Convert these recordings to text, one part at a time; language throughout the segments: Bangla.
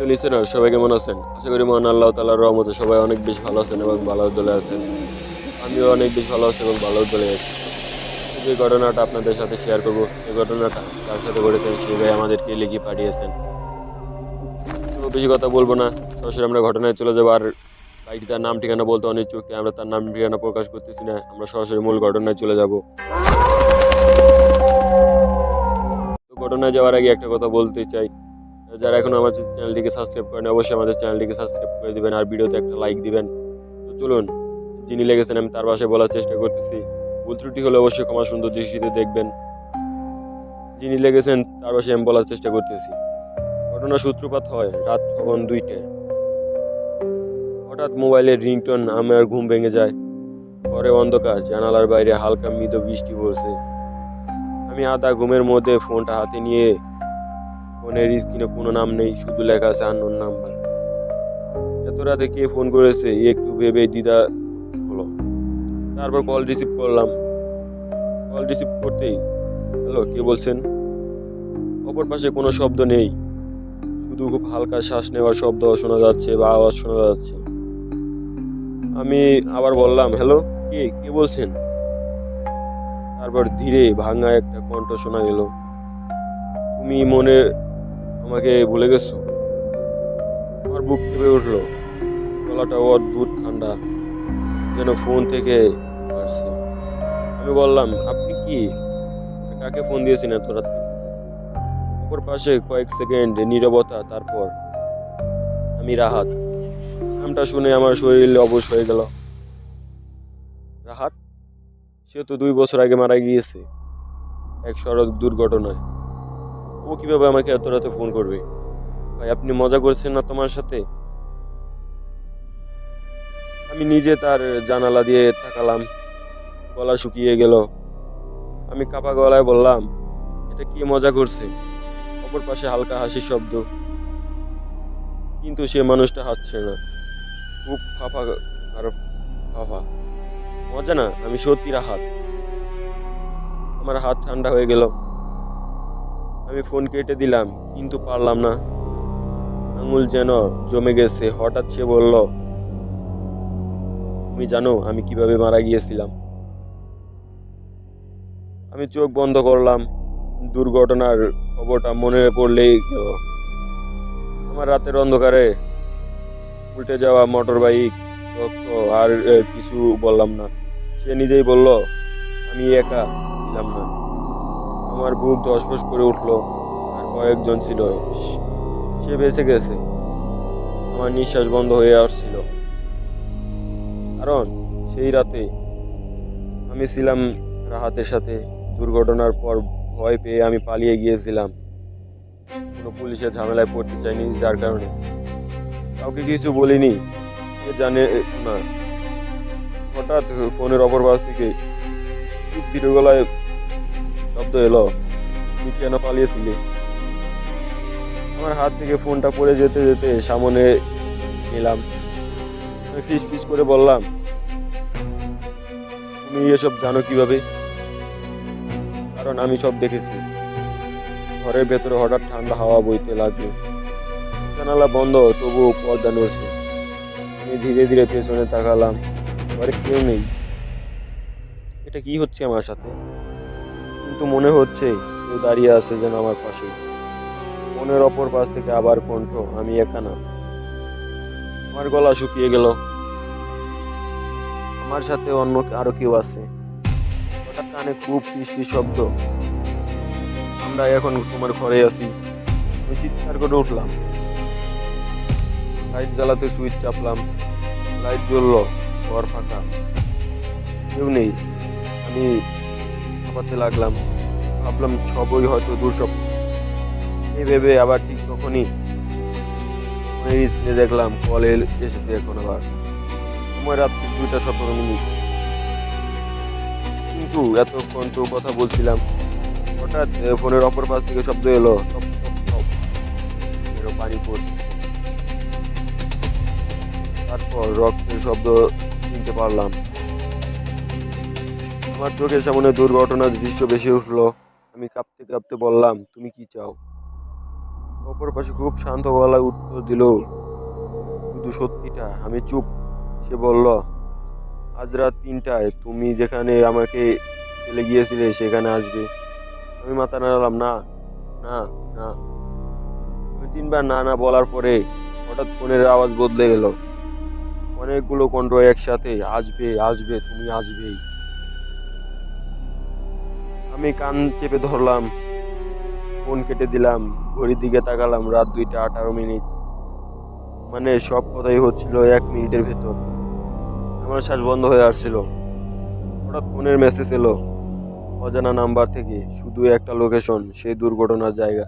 প্রিয় লিসেনার, সবাই কেমন আছেন? আশা করি মহান আল্লাহ তাআলার রহমতে সবাই অনেক বেশি ভালো আছেন এবং ভালো দলে আছেন। আমিও অনেক বেশি ভালো আছি এবং ভালো দলে আছি। যে ঘটনাটা আপনাদের সাথে শেয়ার করব, সেই ঘটনাটা যার সাথে ঘটেছেন সেই ভাই আমাদেরকে লিখে পাঠিয়েছেন। তো বেশি কথা বলবো না, সরাসরি আমরা ঘটনায় চলে যাবো। আর ভাইটি তার নাম ঠিকানা বলতে অনিচ্ছুক, তাই আমরা তার নাম ঠিকানা প্রকাশ করতেছি না। আমরা সরাসরি মূল ঘটনায় চলে যাব। তো ঘটনায় যাওয়ার আগে একটা কথা বলতে চাই, যারা এখনো আমার চ্যানেলটিকে সাবস্ক্রাইব করেন অবশ্যই আমাদের চ্যানেলটিকে সাবস্ক্রাইব করে দিবেন আর ভিডিওতে একটা লাইক দিবেন। তো চলুন, যিনি লেগেছেন আমি তার ভাষায় বলার চেষ্টা করতেছি। ভুল ত্রুটি হলে অবশ্যই ক্ষমা সুন্দর দৃষ্টিতে দেখবেন। যিনি লেগেছেন তার ভাষায় আমি বলার চেষ্টা করতেছি। ঘটনা সূত্রপাত হয় রাত তখন 2টায়। হঠাৎ মোবাইলের রিংটোন, আমার ঘুম ভেঙে যায়। ঘরে অন্ধকার, জানালার বাইরে হালকা মৃদু বৃষ্টি পড়ছে। আমি আধা ঘুমের মধ্যে ফোনটা হাতে নিয়ে, ফোনের স্ক্রিনে কোনো নাম নেই, শুধু লেখা আছে আননোন নাম্বার। এত রাতে কে ফোন করেছে একটু ভেবে দ্বিধা হলো। তারপর কল রিসিভ করলাম। কল রিসিভ করতেই, হ্যালো, কে বলছেন? অপর পাশে কোনো শব্দ নেই, শুধু খুব হালকা শ্বাস নেওয়ার শব্দ শোনা যাচ্ছে বা আওয়াজ শোনা যাচ্ছে। আমি আবার বললাম, হ্যালো, কে কে বলছেন? তারপর ধীরে ভাঙা একটা কণ্ঠ শোনা গেল, তুমি মনে আমাকে ভুলে গেছো? আমার বুক কেঁপে উঠলো। গলাটা অদ্ভুত ঠান্ডা, যেন ফোন থেকে আসছে। আমি বললাম, আপনি কি, কাকে ফোন দিয়েছেন এত রাতে? অপর পাশে কয়েক সেকেন্ড নীরবতা, তারপর, আমি রাহাত। নামটা শুনে আমার শরীর অবশ হয়ে গেল। রাহাত? সে তো 2 বছর আগে মারা গিয়েছে এক সড়ক দুর্ঘটনায়। ও কিভাবে আমাকে এত রাতে ফোন করবে? ভাই, আপনি মজা করছেন না তোমার সাথে? আমি নিজে তার জানালা দিয়ে তাকালাম। গলা শুকিয়ে গেল। আমি কাপা গলায় বললাম, এটা কি মজা করছে? অপর পাশে হালকা হাসির শব্দ, কিন্তু সে মানুষটা হাসছে না, খুব ফাঁপা আর ফাঁপা। মজা না, আমি সত্যি রাহাত। আমার হাত ঠান্ডা হয়ে গেল। আমি ফোন কেটে দিলাম, কিন্তু পারলাম না। আঙুল যেন জমে গেছে। হঠাৎ সে বলল, তুমি জানো আমি কিভাবে মারা গিয়েছিলাম? আমি চোখ বন্ধ করলাম। দুর্ঘটনার খবরটা মনে পড়লেই গেল। আমার রাতের অন্ধকারে উল্টে যাওয়া মোটর বাইক, রক্ত, আর কিছু বললাম না। সে নিজেই বলল, আমি একা ছিলাম না। আমার বুক ধসফস করে উঠলো। আর কয়েকজন ছিল। সে বেঁচে গেছে। আমার নিঃশ্বাস বন্ধ হয়ে আসছিল, কারণ সেই রাতে আমি ছিলাম রাহাতের সাথে। দুর্ঘটনার পর ভয় পেয়ে আমি পালিয়ে গিয়েছিলাম। কোনো পুলিশের ঝামেলায় পড়তে চাইনি, যার কারণে কাউকে কিছু বলিনি। কে জানে না। হঠাৎ ফোনের অপর পাশ থেকে খুব ধীর গলায় শব্দ এলো, তুমি কেন পালিয়েছিলে? আমার হাত থেকে ফোনটা পড়ে যেতে যেতে সামনে নিলাম। আমি ফিস ফিস করে বললাম, তুমি এসব জানো কিভাবে? কারণ আমি সব দেখেছি। ঘরের ভেতরে হঠাৎ ঠান্ডা হাওয়া বইতে লাগলো। জানালা বন্ধ, তবুও পর্দা নড়ছে। আমি ধীরে ধীরে পেছনে তাকালাম। ঘরে কেউ নেই। এটা কি হচ্ছে আমার সাথে? কিন্তু মনে হচ্ছে কেউ দাঁড়িয়ে আছে যেন আমার পাশে। মনের অপর পাশ থেকে আবার কণ্ঠ, আমি একা না। আমার গলা শুকিয়ে গেল। আমার সাথে অন্য আরো কেউ আছে। হঠাৎ কানে খুব ফিস ফিস শব্দ, আমরা এখন তোমার ঘরে আছি। আমি চিৎকার করে উঠলাম। লাইট জ্বালাতে সুইচ চাপলাম। লাইট জ্বললো। ঘর ফাঁকা, কেউ নেই। আমি ভাবতে লাগলাম। ভাবলাম সবই হয়তো দুঃস্বপ্ন। এই ভেবে আবার ঠিক তখনই ফোনের স্ক্রিনে দেখলাম কল এসেছে এখন আবার। সময় রাত্রি 2টা 17 মিনিট। কিন্তু এতক্ষণ তো কথা বলছিলাম। হঠাৎ ফোনের অপর পাশ থেকে শব্দ এলো, টপ টপ টপ, এরো পানি পড়ছে। তারপর রক্তের শব্দ শুনতে পারলাম। আমার চোখের সামনে দুর্ঘটনার দৃশ্য ভেসে উঠলো। আমি কাঁপতে কাঁপতে বললাম, তুমি কি চাও? অপর পাশে খুব শান্ত গলায় উত্তর দিল, শুধু সত্যিটা। আমি চুপ। সে বলল, আজ রাত ৩টায় তুমি যেখানে আমাকে ফেলে গিয়েছিলে সেখানে আসবে। আমি মাথা নাড়ালাম, না, না, না। আমি ৩বার না না বলার পরে হঠাৎ ফোনের আওয়াজ বদলে গেল। অনেকগুলো কণ্ঠ একসাথে, আসবে, আসবে, তুমি আসবেই। আমি কান চেপে ধরলাম, ফোন কেটে দিলাম, ঘড়ির দিকে তাকালাম, রাত ২টা ১৮ মিনিট। মানে সব কথাই হচ্ছিল ১ মিনিটের ভেতর। আমার শ্বাস বন্ধ হয়ে আসছিল। হঠাৎ ফোনের মেসেজ এলো, অজানা নাম্বার থেকে, শুধু একটা লোকেশন, সেই দুর্ঘটনার জায়গা।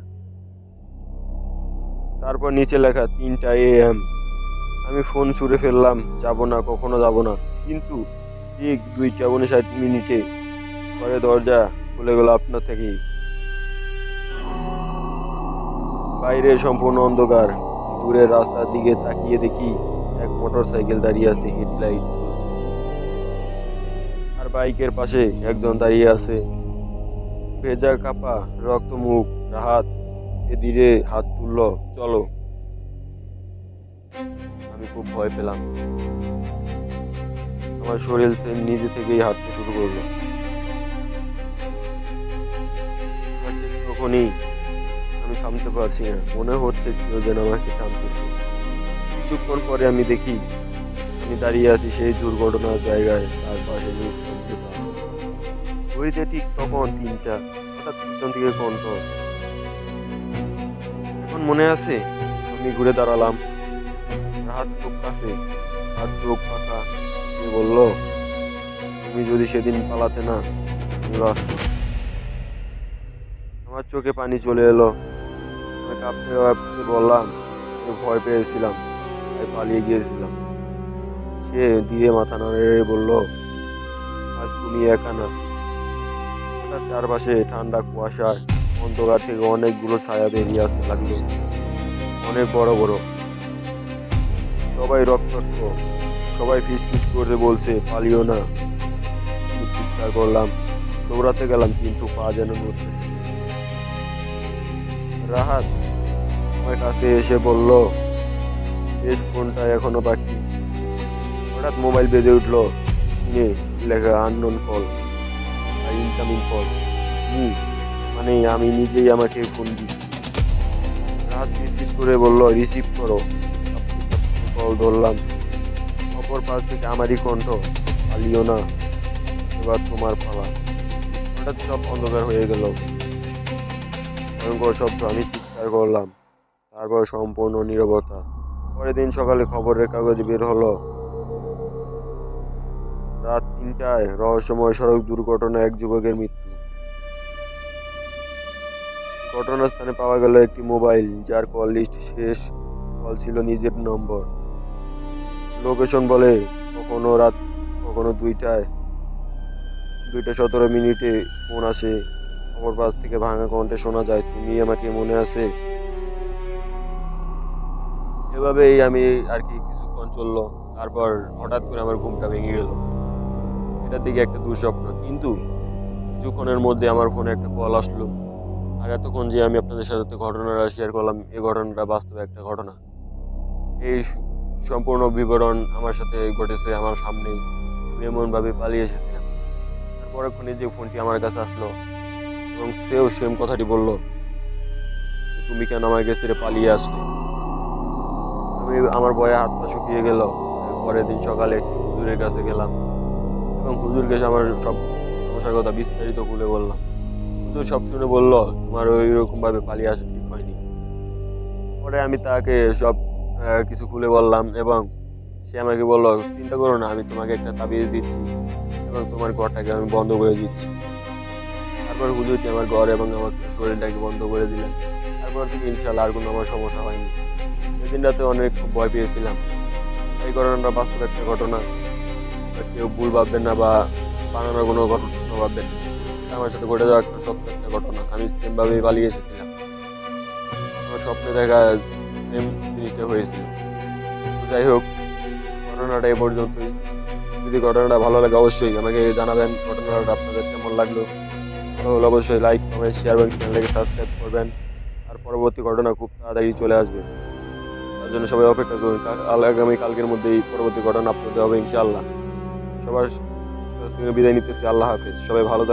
তারপর নিচে লেখা ৩টা AM। আমি ফোন ছুঁড়ে ফেললাম, যাব না, কখনো যাব না। কিন্তু ঠিক ২টা ৫৯ মিনিটে ঘরে দরজা খুলে গেল আপনা থেকেই। বাইরে সম্পূর্ণ অন্ধকার। দূরের রাস্তার দিকে তাকিয়ে দেখি এক মোটর সাইকেল দাঁড়িয়ে আছে, হেডলাইট জ্বলছে। আর বাইকের পাশে একজন দাঁড়িয়ে আছে, ভেজা কাপা, রক্ত মুখ। রাহাত। সে ধীরে হাত তুলল, চলো। আমি খুব ভয় পেলাম। আমার শরীর নিজে থেকেই হাঁটতে শুরু করলো। আর ঠিক তখনই আমি থামতে পারছি না, মনে হচ্ছে কেউ যেন আমাকে টানতেছে। কিছুক্ষণ পরে আমি দেখি আমি দাঁড়িয়ে আছি সেই দুর্ঘটনার জায়গায়, চারপাশে নিস্তব্ধতা। ঘড়িতে ঠিক তখন ৩টা। হঠাৎ পিছন থেকে কণ্ঠ, এখন মনে আছে? আমি ঘুরে দাঁড়ালাম, রাহাত খুব কাছে, তার চোখ ফাঁকা। সে বলল, তুমি যদি সেদিন পালাতে না, আমিও আসতাম। আমার চোখে পানি চলে এলো। আমি কাঁপতে কাঁপতে বললাম, আমি ভয় পেয়েছিলাম, তাই পালিয়ে গিয়েছিলাম। সে ধীরে মাথা নাড়ে বলল, আজ তুমি একা না। হঠাৎ চারপাশে ঠান্ডা কুয়াশায় অন্ধকার থেকে অনেকগুলো ছায়া বেরিয়ে আসতে লাগলো, অনেক বড় বড়। সবাই রক্তাক্ত, সবাই ফিসফিস করে বলছে, পালিও না। আমি চিৎকার করলাম, দৌড়াতে গেলাম, কিন্তু পা যেন নড়তেছে। রাহাত আমার কাছে এসে বলল, শেষ ফোনটা এখনো বাকি। হঠাৎ মোবাইল বেজে উঠলো, স্ক্রিনে লেখা unknown call, incoming call. Me, মানে আমি নিজেই আমাকে ফোন দিচ্ছি। রাহাত ফিসফিস করে বলল, রিসিভ করো। কল ধরলাম। অপর পাশ থেকে আমারই কণ্ঠ, পালিও না, এবার তোমার পালা। হঠাৎ সব অন্ধকার হয়ে গেল, ভয়ঙ্কর শব্দ। আমি চিৎকার করলাম, তারপর সম্পূর্ণ নীরবতা। পরের দিন সকালে খবরের কাগজে বের হলো, রাত ৩টায় রহস্যময় সড়ক দুর্ঘটনায় এক যুবকের মৃত্যু। ঘটনাস্থানে পাওয়া গেল একটি মোবাইল, যার কল লিস্ট শেষ কল ছিল নিজের নম্বর। লোকেশন বলে কখনো রাত, কখনো ২টা ১৭ মিনিটে ফোন আসে। অপর পাশ থেকে ভাঙা কণ্ঠে শোনা যায়, তুমি আমাকে মনে আছে? এভাবেই আমি আর কি কিছুক্ষণ চললো। তারপর হঠাৎ করে আমার ঘুমটা ভেঙে গেল। এটার দিকে একটা দুঃস্বপ্ন, কিন্তু কিছুক্ষণের মধ্যে আমার ফোনে একটা কল আসলো। আর এতক্ষণ যে আমি আপনাদের সাথে ঘটনাটা শেয়ার করলাম, এই ঘটনাটা বাস্তবে একটা ঘটনা। এই সম্পূর্ণ বিবরণ আমার সাথে ঘটেছে আমার সামনেই। আমি এমনভাবে পালিয়ে এসেছিলাম। তার পরক্ষণে যে ফোনটি আমার কাছে আসলো এবং সেও সেম কথাটি বলল, তুমি কেন আমাকে ছেড়ে পালিয়ে আসলে? আমি, আমার ভয়ে হাত পা শুকিয়ে গেল। আমি পরের দিন সকালে একটি হুজুরের কাছে গেলাম এবং হুজুরকে আমার সব সমস্যার কথা বিস্তারিত খুলে বললাম। হুজুর সব শুনে বলল, তোমার ওই রকম ভাবে পালিয়ে আসা ঠিক হয়নি। পরে আমি তাকে সব কিছু খুলে বললাম এবং সে আমাকে বলল, চিন্তা করো না, আমি তোমাকে একটা তাবিজ দিচ্ছি এবং তোমার ঘরটাকে আমি বন্ধ করে দিচ্ছি। তারপর হুজুরটি আমার ঘর এবং আমার শরীরটাকে বন্ধ করে দিলেন। তারপর থেকে ইনশাল্লাহ আর কোনো আমার সমস্যা হয়নি। সেদিন রাতে অনেক খুব ভয় পেয়েছিলাম। এই ঘটনাটা বাস্তব একটা ঘটনা, কেউ ভুল ভাববেন না বা বানানো কোনো ঘটনা ভাববেন না। এটা আমার সাথে ঘটে যাওয়া একটা সত্য একটা ঘটনা। আমি সেম ভাবেই পালিয়ে এসেছিলাম। আমার স্বপ্নে দেখা সেম জিনিসটা হয়েছিল। তো যাই হোক, ঘটনাটা এ পর্যন্তই। যদি ঘটনাটা ভালো লাগে অবশ্যই আমাকে জানাবেন ঘটনাটা আপনাদের কেমন লাগলো। ভালো হলে অবশ্যই লাইক, কমেন্ট, শেয়ার এবং চ্যানেলটাকে সাবস্ক্রাইব করবেন। আর পরবর্তী ঘটনা খুব তাড়াতাড়ি চলে আসবে। তার জন্য সবাই অপেক্ষা করুন। আগামী কালকের মধ্যেই পরবর্তী ঘটনা আপলোড হবে ইনশাআল্লাহ। সবার কাছ থেকে বিদায় নিতেছি। আল্লাহ হাফেজ। সবাই ভালো থাকবেন।